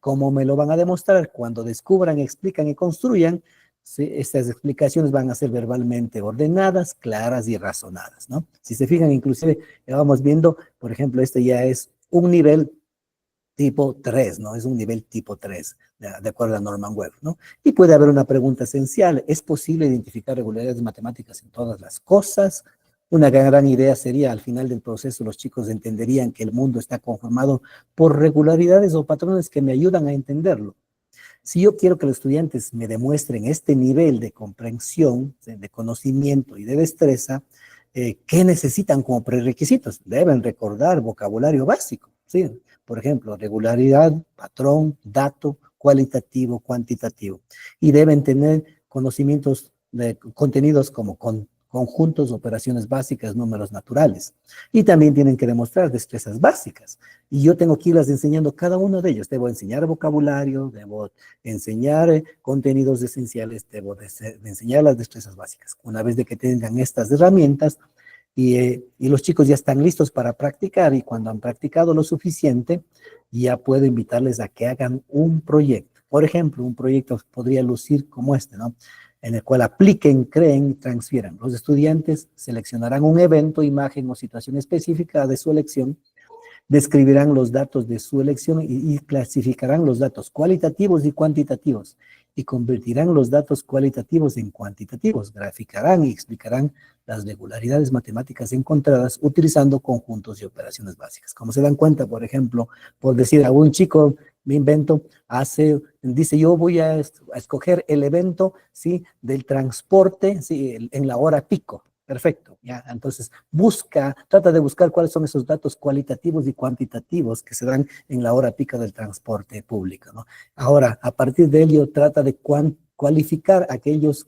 ¿Cómo me lo van a demostrar? Cuando descubran, explican y construyan, ¿sí? Estas explicaciones van a ser verbalmente ordenadas, claras y razonadas, ¿no? Si se fijan, inclusive, ya vamos viendo, por ejemplo, este ya es un nivel tipo 3, ¿no? Es un nivel tipo 3, de acuerdo a Norman Webb, ¿no? Y puede haber una pregunta esencial. ¿Es posible identificar regularidades matemáticas en todas las cosas? Una gran idea sería, al final del proceso, los chicos entenderían que el mundo está conformado por regularidades o patrones que me ayudan a entenderlo. Si yo quiero que los estudiantes me demuestren este nivel de comprensión, de conocimiento y de destreza, ¿qué necesitan como prerequisitos? Deben recordar vocabulario básico, ¿sí? Por ejemplo, regularidad, patrón, dato, cualitativo, cuantitativo. Y deben tener conocimientos de contenidos como conjuntos, operaciones básicas, números naturales. Y también tienen que demostrar destrezas básicas. Y yo tengo que irlas enseñando cada uno de ellos. Debo enseñar vocabulario, debo enseñar contenidos esenciales, debo de enseñar las destrezas básicas. Una vez de que tengan estas herramientas y los chicos ya están listos para practicar, y cuando han practicado lo suficiente, ya puedo invitarles a que hagan un proyecto. Por ejemplo, un proyecto podría lucir como este, ¿no? En el cual apliquen, creen y transfieran. Los estudiantes seleccionarán un evento, imagen o situación específica de su elección, describirán los datos de su elección y clasificarán los datos cualitativos y cuantitativos, y convertirán los datos cualitativos en cuantitativos, graficarán y explicarán las regularidades matemáticas encontradas utilizando conjuntos y operaciones básicas. Como se dan cuenta, por ejemplo, por decir a un chico, me invento, dice, yo voy a escoger el evento, ¿sí? Del transporte, ¿sí? En la hora pico. Perfecto, ya, entonces trata de buscar cuáles son esos datos cualitativos y cuantitativos que se dan en la hora pica del transporte público, ¿no? Ahora, a partir de ello, trata de cuantificar aquellos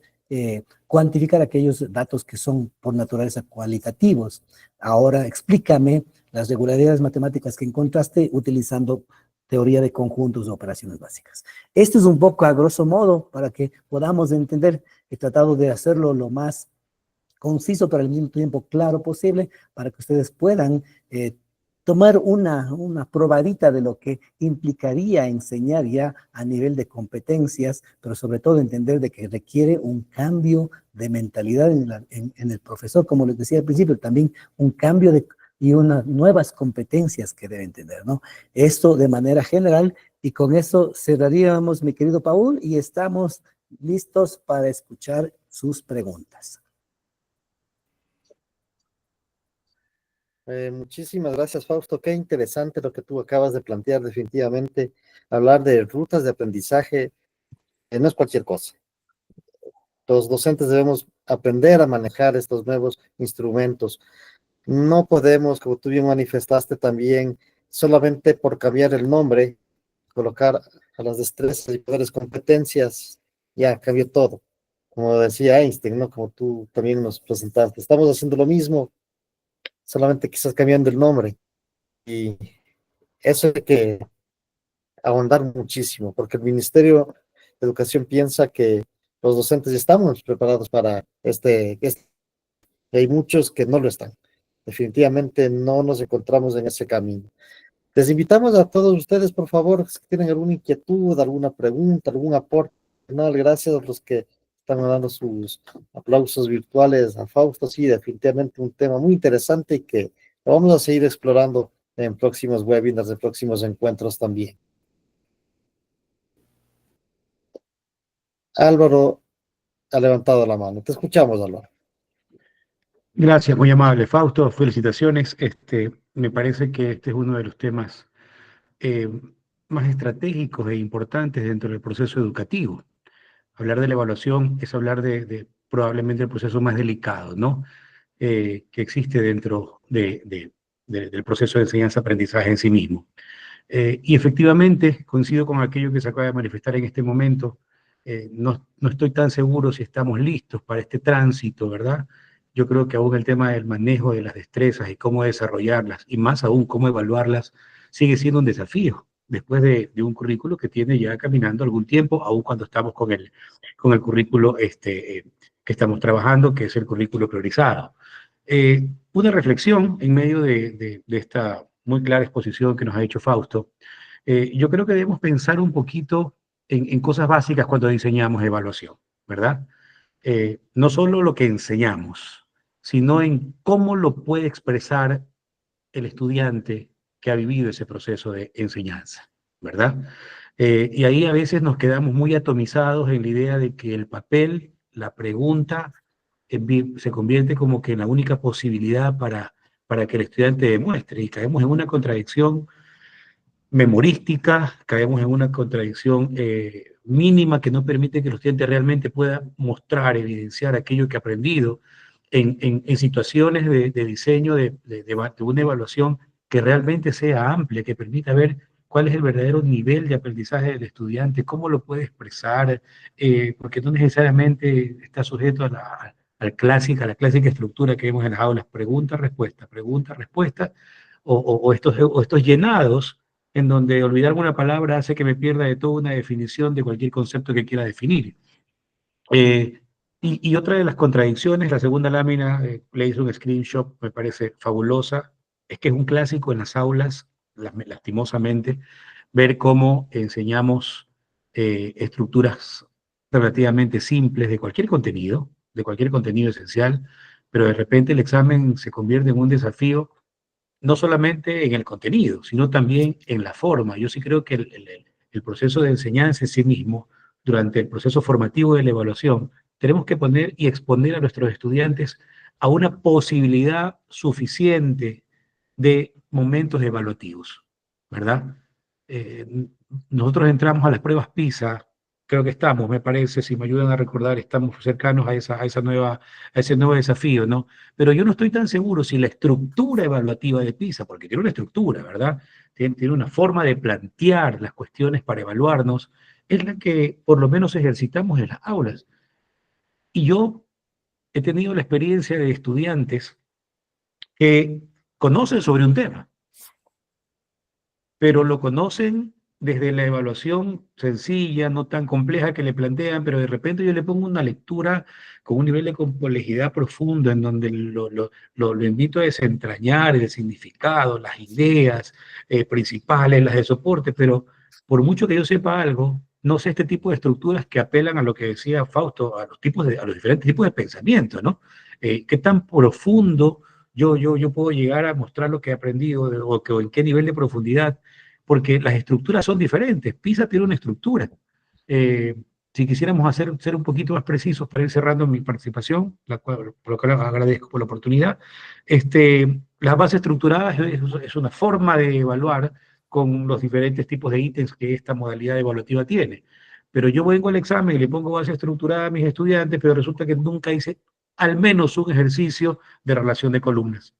datos que son por naturaleza cualitativos. Ahora, explícame las regularidades matemáticas que encontraste utilizando teoría de conjuntos o operaciones básicas. Esto es un poco a grosso modo para que podamos entender. He tratado de hacerlo lo más conciso, pero al mismo tiempo claro posible, para que ustedes puedan tomar una probadita de lo que implicaría enseñar ya a nivel de competencias, pero sobre todo entender de que requiere un cambio de mentalidad en el profesor, como les decía al principio, también un cambio y unas nuevas competencias que deben tener, ¿no? Esto de manera general, y con eso cerraríamos, mi querido Paul, y estamos listos para escuchar sus preguntas. Muchísimas gracias, Fausto. Qué interesante lo que tú acabas de plantear, definitivamente. Hablar de rutas de aprendizaje no es cualquier cosa. Los docentes debemos aprender a manejar estos nuevos instrumentos. No podemos, como tú bien manifestaste también, solamente por cambiar el nombre, colocar a las destrezas y poderes competencias, ya cambió todo. Como decía Einstein, ¿no? Como tú también nos presentaste. Estamos haciendo lo mismo, solamente quizás cambiando el nombre. Y eso hay que ahondar muchísimo, porque el Ministerio de Educación piensa que los docentes ya estamos preparados para y hay muchos que no lo están. Definitivamente no nos encontramos en ese camino. Les invitamos a todos ustedes, por favor, si tienen alguna inquietud, alguna pregunta, algún aporte. No, gracias a los que están dando sus aplausos virtuales a Fausto. Sí, definitivamente un tema muy interesante y que lo vamos a seguir explorando en próximos webinars, en próximos encuentros también. Álvaro ha levantado la mano. Te escuchamos, Álvaro. Gracias, muy amable, Fausto. Felicitaciones. Me parece que este es uno de los temas eh, más estratégicos e importantes dentro del proceso educativo. Hablar de la evaluación es hablar de probablemente el proceso más delicado, ¿no? Que existe dentro del proceso de enseñanza-aprendizaje en sí mismo. Y efectivamente, coincido con aquello que se acaba de manifestar en este momento. No estoy tan seguro si estamos listos para este tránsito, ¿verdad? Yo creo que aún el tema del manejo de las destrezas y cómo desarrollarlas, y más aún cómo evaluarlas, sigue siendo un desafío, después de un currículo que tiene ya caminando algún tiempo, aún cuando estamos con el currículo que estamos trabajando, que es el currículo priorizado. Una reflexión en medio de esta muy clara exposición que nos ha hecho Fausto. Yo creo que debemos pensar un poquito en cosas básicas cuando diseñamos evaluación, ¿verdad? No solo lo que enseñamos, sino en cómo lo puede expresar el estudiante que ha vivido ese proceso de enseñanza, ¿verdad? Y ahí a veces nos quedamos muy atomizados en la idea de que el papel, la pregunta, se convierte como que en la única posibilidad para que el estudiante demuestre, y caemos en una contradicción memorística, caemos en una contradicción mínima que no permite que el estudiante realmente pueda mostrar, evidenciar aquello que ha aprendido en situaciones de diseño de una evaluación que realmente sea amplia, que permita ver cuál es el verdadero nivel de aprendizaje del estudiante, cómo lo puede expresar, porque no necesariamente está sujeto a la clásica estructura que vemos en las aulas, pregunta, respuesta, o estos llenados en donde olvidar una palabra hace que me pierda de toda una definición de cualquier concepto que quiera definir. Y otra de las contradicciones, la segunda lámina, le hice un screenshot, me parece fabulosa, es que es un clásico en las aulas, lastimosamente, ver cómo enseñamos estructuras relativamente simples de cualquier contenido esencial, pero de repente el examen se convierte en un desafío no solamente en el contenido, sino también en la forma. Yo sí creo que el proceso de enseñanza en sí mismo, durante el proceso formativo de la evaluación, tenemos que poner y exponer a nuestros estudiantes a una posibilidad suficiente de momentos evaluativos, ¿verdad? Nosotros entramos a las pruebas PISA, creo que estamos, me parece, si me ayudan a recordar, estamos cercanos a ese nuevo desafío, ¿no? Pero yo no estoy tan seguro si la estructura evaluativa de PISA, porque tiene una estructura, ¿verdad? Tiene una forma de plantear las cuestiones para evaluarnos, es la que por lo menos ejercitamos en las aulas. Y yo he tenido la experiencia de estudiantes que conocen sobre un tema, pero lo conocen desde la evaluación sencilla, no tan compleja que le plantean, pero de repente yo le pongo una lectura con un nivel de complejidad profundo en donde lo invito a desentrañar el significado, las ideas principales, las de soporte, pero por mucho que yo sepa algo, no sé este tipo de estructuras que apelan a lo que decía Fausto, a los diferentes tipos de pensamiento, ¿no? ¿Qué tan profundo yo puedo llegar a mostrar lo que he aprendido o en qué nivel de profundidad? Porque las estructuras son diferentes. PISA tiene una estructura. Si quisiéramos ser un poquito más precisos para ir cerrando mi participación, por lo cual agradezco por la oportunidad, las bases estructuradas es una forma de evaluar con los diferentes tipos de ítems que esta modalidad evaluativa tiene. Pero yo vengo al examen y le pongo base estructurada a mis estudiantes, pero resulta que nunca hice al menos un ejercicio de relación de columnas,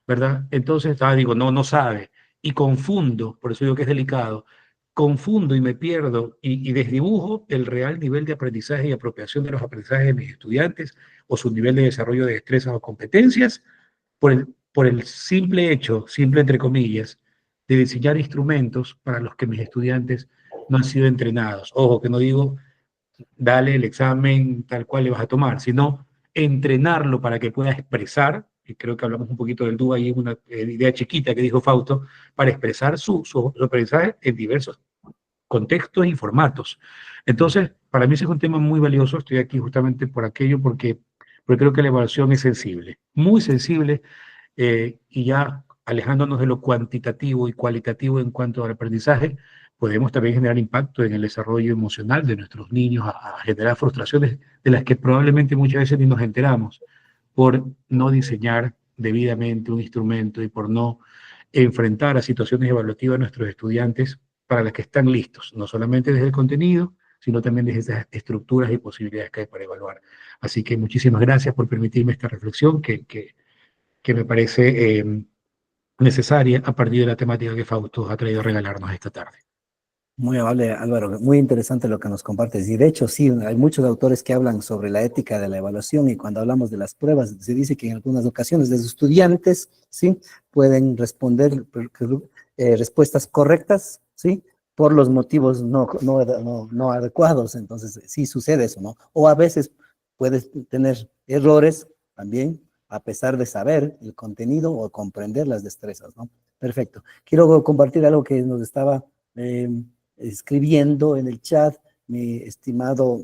¿verdad? Entonces, digo, no sabe. Y confundo, por eso digo que es delicado, confundo y me pierdo y desdibujo el real nivel de aprendizaje y apropiación de los aprendizajes de mis estudiantes o su nivel de desarrollo de destrezas o competencias por el simple hecho, simple entre comillas, de diseñar instrumentos para los que mis estudiantes no han sido entrenados. Ojo, que no digo dale el examen tal cual le vas a tomar, sino entrenarlo para que pueda expresar, y creo que hablamos un poquito del DUA y una idea chiquita que dijo Fausto, para expresar su aprendizaje en diversos contextos y formatos. Entonces, para mí ese es un tema muy valioso, estoy aquí justamente por aquello, porque creo que la evaluación es sensible, muy sensible, y ya alejándonos de lo cuantitativo y cualitativo en cuanto al aprendizaje, podemos también generar impacto en el desarrollo emocional de nuestros niños, a generar frustraciones de las que probablemente muchas veces ni nos enteramos por no diseñar debidamente un instrumento y por no enfrentar a situaciones evaluativas a nuestros estudiantes para las que están listos, no solamente desde el contenido, sino también desde esas estructuras y posibilidades que hay para evaluar. Así que muchísimas gracias por permitirme esta reflexión que me parece necesaria a partir de la temática que Fausto ha traído a regalarnos esta tarde. Muy amable, Álvaro. Muy interesante lo que nos compartes. Y de hecho, sí, hay muchos autores que hablan sobre la ética de la evaluación y cuando hablamos de las pruebas, se dice que en algunas ocasiones los estudiantes, ¿sí? Pueden responder respuestas correctas, ¿sí? Por los motivos no adecuados. Entonces, sí sucede eso, ¿no? O a veces puedes tener errores también, a pesar de saber el contenido o comprender las destrezas, ¿no? Perfecto. Quiero compartir algo que nos estaba escribiendo en el chat mi estimado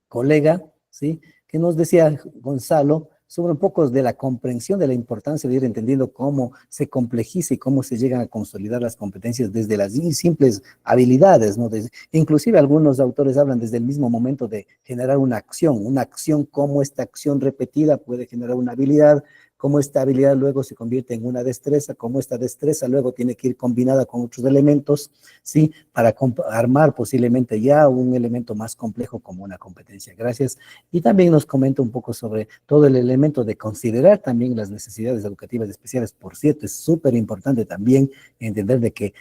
colega, ¿sí? Que nos decía Gonzalo sobre un poco de la comprensión de la importancia de ir entendiendo cómo se complejiza y cómo se llegan a consolidar las competencias desde las simples habilidades, ¿no? Inclusive algunos autores hablan desde el mismo momento de generar una acción, cómo esta acción repetida puede generar una habilidad, cómo esta habilidad luego se convierte en una destreza, cómo esta destreza luego tiene que ir combinada con otros elementos, ¿sí? Para armar posiblemente ya un elemento más complejo como una competencia. Gracias. Y también nos comenta un poco sobre todo el elemento de considerar también las necesidades educativas especiales. Por cierto, es súper importante también entender de que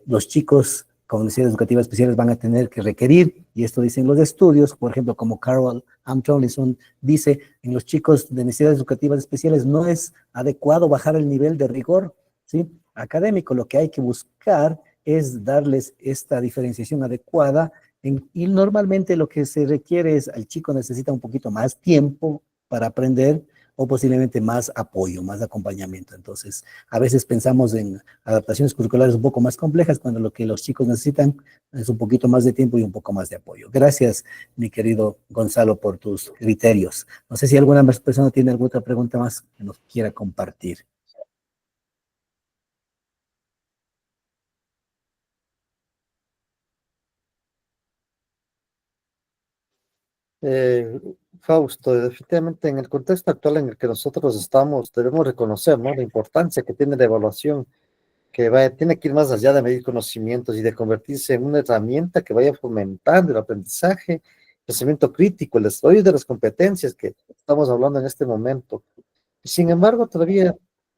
los chicos con necesidades educativas especiales van a tener que requerir, y esto dicen los estudios, por ejemplo, como Carol Tomlinson dice, en los chicos de necesidades educativas especiales no es adecuado bajar el nivel de rigor, ¿sí? Académico. Lo que hay que buscar es darles esta diferenciación adecuada y normalmente lo que se requiere es, el chico necesita un poquito más tiempo para aprender o posiblemente más apoyo, más acompañamiento. Entonces, a veces pensamos en adaptaciones curriculares un poco más complejas cuando lo que los chicos necesitan es un poquito más de tiempo y un poco más de apoyo. Gracias, mi querido Gonzalo, por tus criterios. No sé si alguna persona tiene alguna otra pregunta más que nos quiera compartir. Eh, Fausto, definitivamente en el contexto actual en el que nosotros estamos, debemos reconocer, ¿no?, la importancia que tiene la evaluación, que tiene que ir más allá de medir conocimientos y de convertirse en una herramienta que vaya fomentando el aprendizaje, el pensamiento crítico, el desarrollo de las competencias que estamos hablando en este momento. Sin embargo, todavía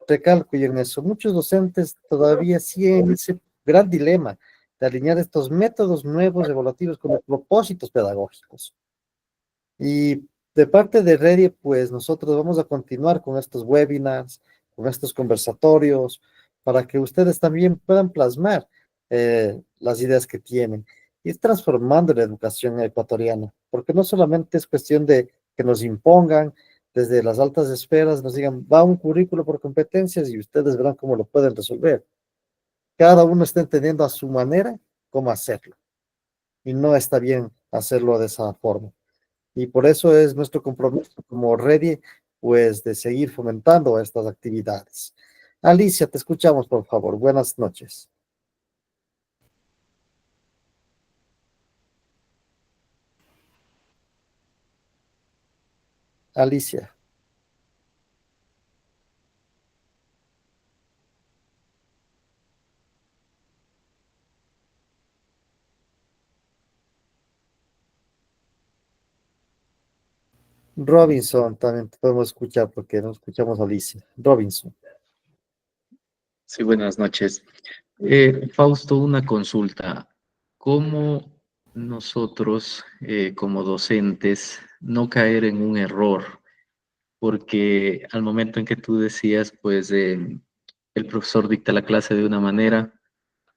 recalco y en eso, muchos docentes todavía siguen ese gran dilema de alinear estos métodos nuevos evaluativos con los propósitos pedagógicos. Y de parte de Ready, pues nosotros vamos a continuar con estos webinars, con estos conversatorios, para que ustedes también puedan plasmar las ideas que tienen y ir transformando la educación ecuatoriana, porque no solamente es cuestión de que nos impongan desde las altas esferas, nos digan, va un currículo por competencias y ustedes verán cómo lo pueden resolver. Cada uno está entendiendo a su manera cómo hacerlo y no está bien hacerlo de esa forma. Y por eso es nuestro compromiso como Ready, pues, de seguir fomentando estas actividades. Alicia, te escuchamos, por favor. Buenas noches. Alicia. Robinson, también te podemos escuchar porque no escuchamos a Alicia. Robinson. Sí, buenas noches. Fausto, una consulta. ¿Cómo nosotros, como docentes, no caer en un error? Porque al momento en que tú decías, pues, el profesor dicta la clase de una manera,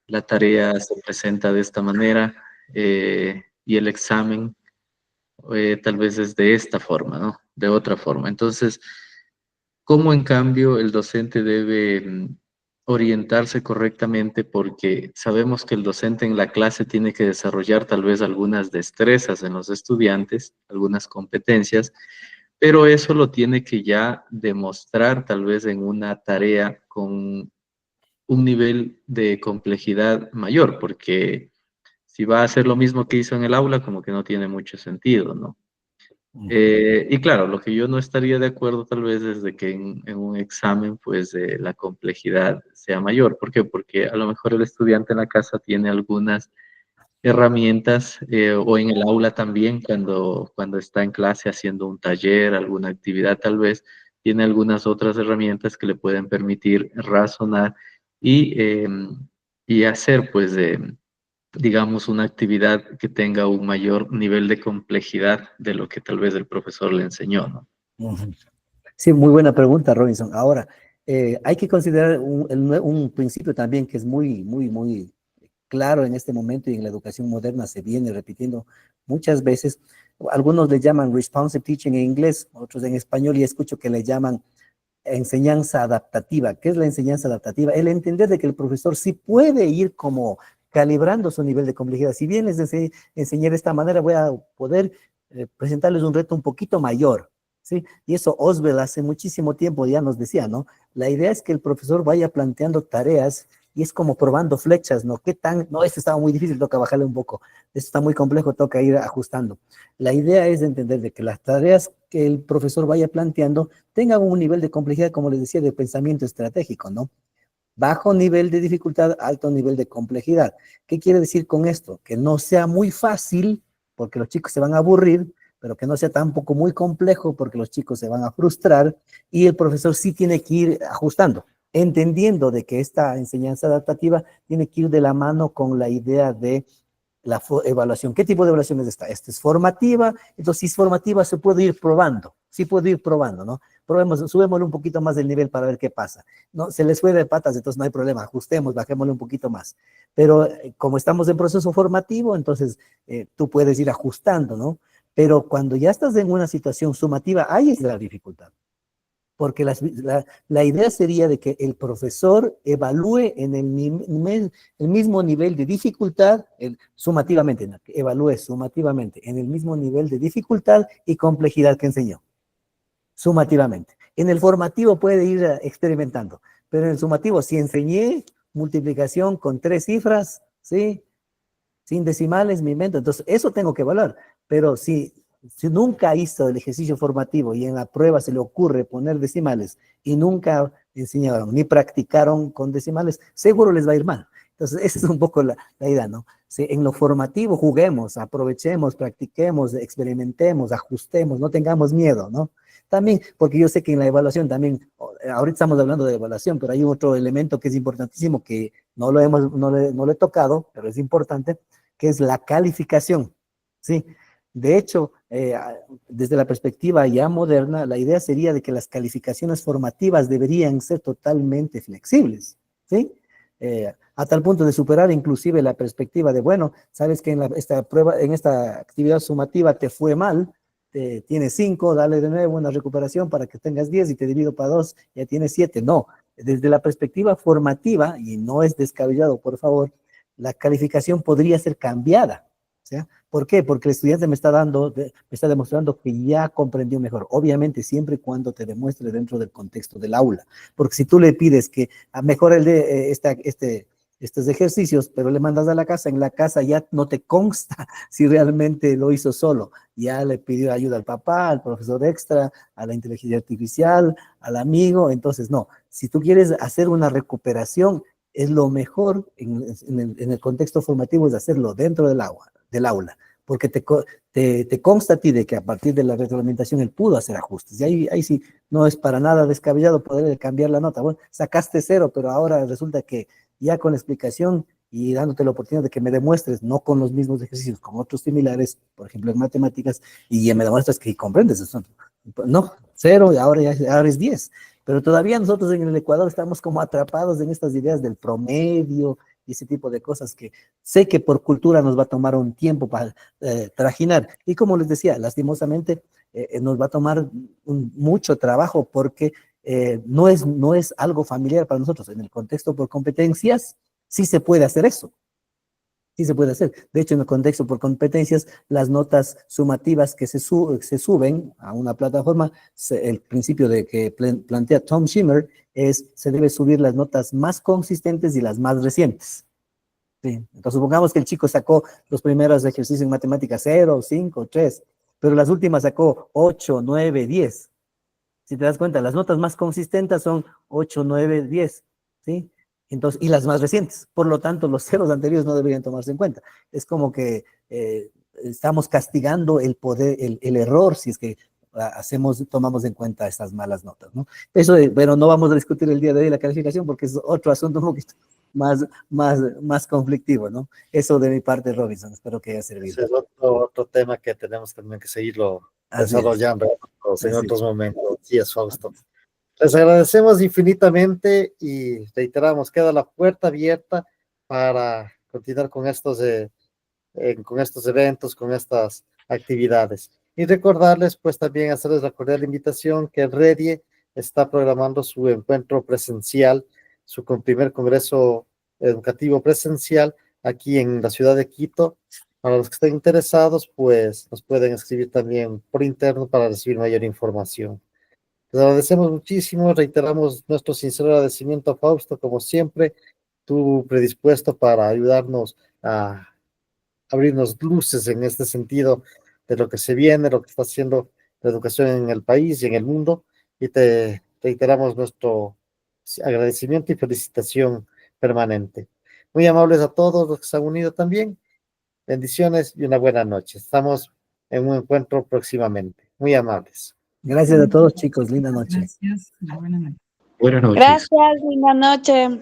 la tarea se presenta de esta manera y el examen tal vez es de esta forma, ¿no? De otra forma. Entonces, ¿cómo en cambio el docente debe orientarse correctamente? Porque sabemos que el docente en la clase tiene que desarrollar tal vez algunas destrezas en los estudiantes, algunas competencias, pero eso lo tiene que ya demostrar tal vez en una tarea con un nivel de complejidad mayor, porque si va a hacer lo mismo que hizo en el aula, como que no tiene mucho sentido, ¿no? Y claro, lo que yo no estaría de acuerdo tal vez es de que en un examen pues la complejidad sea mayor. ¿Por qué? Porque a lo mejor el estudiante en la casa tiene algunas herramientas o en el aula también cuando está en clase haciendo un taller, alguna actividad tal vez, tiene algunas otras herramientas que le pueden permitir razonar y, y hacer pues digamos, una actividad que tenga un mayor nivel de complejidad de lo que tal vez el profesor le enseñó, ¿no? Ujú. Sí, muy buena pregunta, Robinson. Ahora, hay que considerar un principio también que es muy claro en este momento y en la educación moderna se viene repitiendo muchas veces. Algunos le llaman responsive teaching en inglés, otros en español, y escucho que le llaman enseñanza adaptativa. ¿Qué es la enseñanza adaptativa? El entender de que el profesor sí puede ir como calibrando su nivel de complejidad. Si bien les enseñé de esta manera, voy a poder presentarles un reto un poquito mayor, ¿sí? Y eso Oswald hace muchísimo tiempo ya nos decía, ¿no? La idea es que el profesor vaya planteando tareas y es como probando flechas, ¿no? ¿Qué tan? No, esto estaba muy difícil, toca bajarle un poco. Esto está muy complejo, toca ir ajustando. La idea es entender de que las tareas que el profesor vaya planteando tengan un nivel de complejidad, como les decía, de pensamiento estratégico, ¿no? Bajo nivel de dificultad, alto nivel de complejidad. ¿Qué quiere decir con esto? Que no sea muy fácil, porque los chicos se van a aburrir, pero que no sea tampoco muy complejo, porque los chicos se van a frustrar, y el profesor sí tiene que ir ajustando, entendiendo de que esta enseñanza adaptativa tiene que ir de la mano con la idea de la evaluación. ¿Qué tipo de evaluación es esta? Esta es formativa, entonces si es formativa se puede ir probando, sí puede ir probando, ¿no? Probemos, subémosle un poquito más del nivel para ver qué pasa. No, se les fue de patas, entonces no hay problema, ajustemos, bajémosle un poquito más. Pero como estamos en proceso formativo, entonces tú puedes ir ajustando, ¿no? Pero cuando ya estás en una situación sumativa, ahí es la dificultad. Porque la idea sería de que el profesor evalúe en el mismo nivel de dificultad, sumativamente, ¿no? Que evalúe sumativamente en el mismo nivel de dificultad y complejidad que enseñó, sumativamente. En el formativo puede ir experimentando, pero en el sumativo, si enseñé multiplicación con 3 cifras, ¿sí? Sin decimales, me invento, entonces eso tengo que evaluar, pero si nunca hizo el ejercicio formativo y en la prueba se le ocurre poner decimales y nunca enseñaron ni practicaron con decimales, seguro les va a ir mal. Entonces, esa es un poco la idea, ¿no? Si en lo formativo juguemos, aprovechemos, practiquemos, experimentemos, ajustemos, no tengamos miedo, ¿no? También, porque yo sé que en la evaluación también, ahorita estamos hablando de evaluación, pero hay otro elemento que es importantísimo que no lo he tocado, pero es importante, que es la calificación, ¿sí? De hecho, desde la perspectiva ya moderna, la idea sería de que las calificaciones formativas deberían ser totalmente flexibles, ¿sí? A tal punto de superar inclusive la perspectiva de, bueno, sabes que esta prueba, en esta actividad sumativa te fue mal, tienes 5, dale de nuevo una recuperación para que tengas 10 y te divido para 2, ya tienes 7. No, desde la perspectiva formativa, y no es descabellado, por favor, la calificación podría ser cambiada. ¿Sí? ¿Por qué? Porque el estudiante me está demostrando que ya comprendió mejor. Obviamente, siempre y cuando te demuestre dentro del contexto del aula. Porque si tú le pides que mejore estos ejercicios, pero le mandas a la casa, en la casa ya no te consta si realmente lo hizo solo. Ya le pidió ayuda al papá, al profesor extra, a la inteligencia artificial, al amigo. Entonces, no. Si tú quieres hacer una recuperación, es lo mejor en el contexto formativo es hacerlo dentro del aula, porque te consta a ti de que a partir de la retroalimentación él pudo hacer ajustes. Y ahí sí, no es para nada descabellado poder cambiar la nota. Bueno, sacaste 0, pero ahora resulta que ya con la explicación y dándote la oportunidad de que me demuestres, no con los mismos ejercicios, con otros similares, por ejemplo en matemáticas, y ya me demuestras que comprendes eso. No, 0 y ahora es 10. pero todavía nosotros en el Ecuador estamos como atrapados en estas ideas del promedio y ese tipo de cosas que sé que por cultura nos va a tomar un tiempo para trajinar. Y como les decía, lastimosamente nos va a tomar mucho trabajo porque no es algo familiar para nosotros. En el contexto por competencias, sí se puede hacer eso. Sí se puede hacer. De hecho, en el contexto por competencias, las notas sumativas que se suben a una plataforma, el principio de que plantea Tom Schimmer es, se debe subir las notas más consistentes y las más recientes. Sí. Entonces, supongamos que el chico sacó los primeros ejercicios en matemáticas 0, 5, 3, pero las últimas sacó 8, 9, 10. Si te das cuenta, las notas más consistentes son 8, 9, 10, ¿sí? Entonces, y las más recientes. Por lo tanto, los ceros anteriores no deberían tomarse en cuenta. Es como que estamos castigando el poder, el error, si es que tomamos en cuenta estas malas notas, ¿no? Eso, pero no vamos a discutir el día de hoy la calificación porque es otro asunto un poquito más conflictivo, ¿no? Eso de mi parte, Robinson, espero que haya servido. Ese es otro tema que tenemos también que seguirlo desarrollando en otros momentos. Sí, es Fausto. Les agradecemos infinitamente y reiteramos, queda la puerta abierta para continuar con estos eventos, con estas actividades. Y recordarles, pues también hacerles la cordial invitación que el REDIE está programando su encuentro presencial, su primer congreso educativo presencial aquí en la ciudad de Quito. Para los que estén interesados, pues nos pueden escribir también por interno para recibir mayor información. Les agradecemos muchísimo, reiteramos nuestro sincero agradecimiento a Fausto, como siempre, tú predispuesto para ayudarnos a abrirnos luces en este sentido de lo que se viene, lo que está haciendo la educación en el país y en el mundo, y te reiteramos nuestro agradecimiento y felicitación permanente. Muy amables a todos los que se han unido también, bendiciones y una buena noche. Estamos en un encuentro próximamente. Muy amables. Gracias a todos, chicos. Linda noche. Gracias. Buenas noches. Buenas noches. Gracias, linda noche.